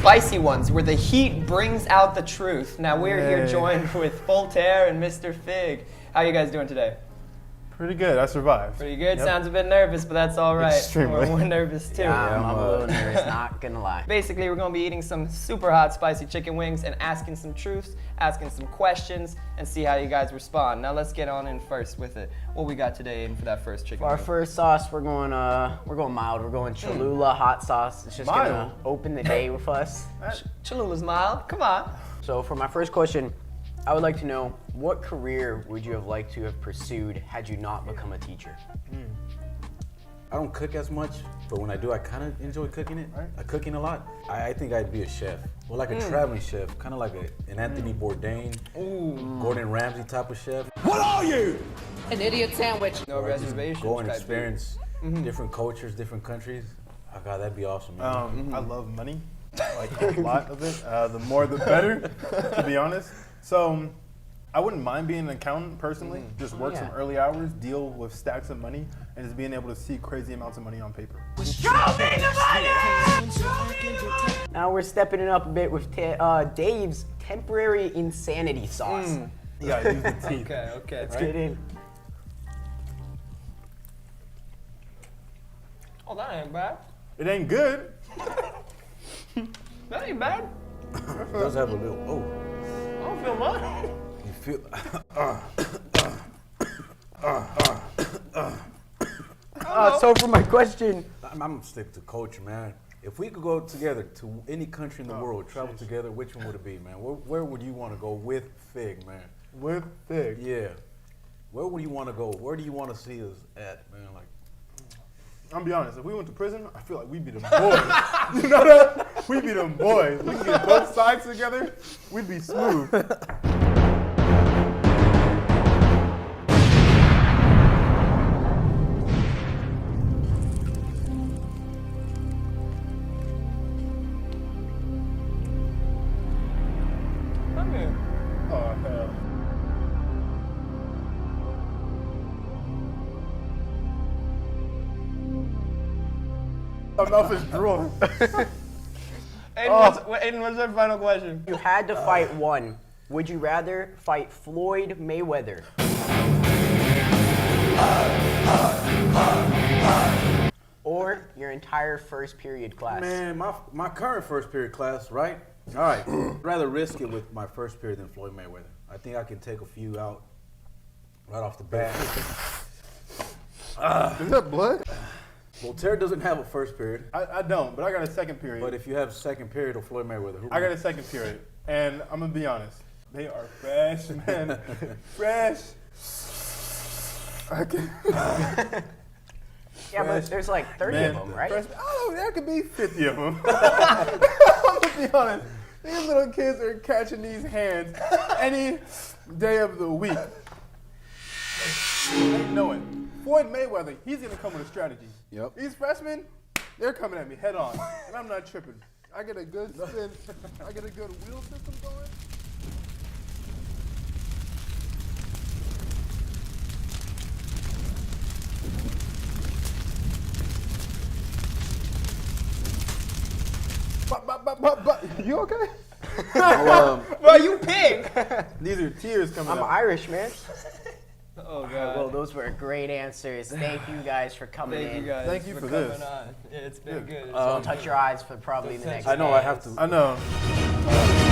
spicy ones, where the heat brings out the truth. Now we're here joined with Voltaire and Mr. Fig. How you guys doing today? Pretty good. I survived. Pretty good. Sounds a bit nervous, but that's all right. Extremely. We're nervous too. Yeah, I'm a little nervous, not gonna lie. Basically, we're gonna be eating some super hot spicy chicken wings and asking some truths, asking some questions, and see how you guys respond. Now let's get on in first with it. What we got today in for that first chicken For our wing? first sauce, we're going mild. We're going Cholula hot sauce. It's just gonna open the day with us. Cholula's mild. Come on. So for my first question, I would like to know, what career would you have liked to have pursued had you not become a teacher? I don't cook as much, but when I do, I kind of enjoy cooking it. Cooking a lot. I think I'd be a chef. Well, like a traveling chef, kind of like an Anthony Bourdain, Gordon Ramsay type of chef. What are you? An idiot sandwich. No Or just reservations. go and type experience different cultures, different countries. Oh God, that'd be awesome, man. I love money, like a lot of it. The more the better, to be honest. So I wouldn't mind being an accountant personally. Just work some early hours, deal with stacks of money, and just being able to see crazy amounts of money on paper. Show me the money! Now we're stepping it up a bit with Dave's temporary insanity sauce. You gotta use the teeth. Okay. Let's get in. Oh, that ain't bad. It ain't good. That ain't bad. It does have a little. Oh, I don't feel much. you feel. So for my question, I'm gonna stick to culture, man. If we could go together to any country in the world, travel together, which one would it be, man? Where would you want to go with Fig, man? With Fig. Yeah. Where would you want to go? Where do you want to see us at, man? Like, I'm gonna be honest, if we went to prison, I feel like we'd be them boys. You know that? We'd be them boys. We could get both sides together, we'd be smooth. Oh, hell. My mouth is drooling. Aiden, what's our final question? if you had to fight one, would you rather fight Floyd Mayweather or your entire first period class? man, my current first period class, right? All right. Rather risk it with my first period than Floyd Mayweather. I think I can take a few out right off the bat. Is that blood? Voltaire doesn't have a first period, I don't, but I got a second period. but if you have second period of Floyd Mayweather, who I got a second period, and I'm gonna be honest, they are fresh, man. Fresh. I can, Yeah, but there's like 30 man, of them, right? fresh, oh, there could be 50 of them. I'm gonna be honest. These little kids are catching these hands any day of the week. They know it. Floyd Mayweather, he's gonna come with a strategy. Yep. These freshmen, they're coming at me head on, and I'm not tripping. I get a good spin, I get a good wheel system going. But, you okay? Bro, you pig! These are tears coming I'm out. Irish, man. Oh, God. Well, those were great answers. Thank you guys for coming Thank in. you guys Thank you for coming this. on. Yeah, it's been good. Don't touch your eyes for probably the next I know day. I have to. I know.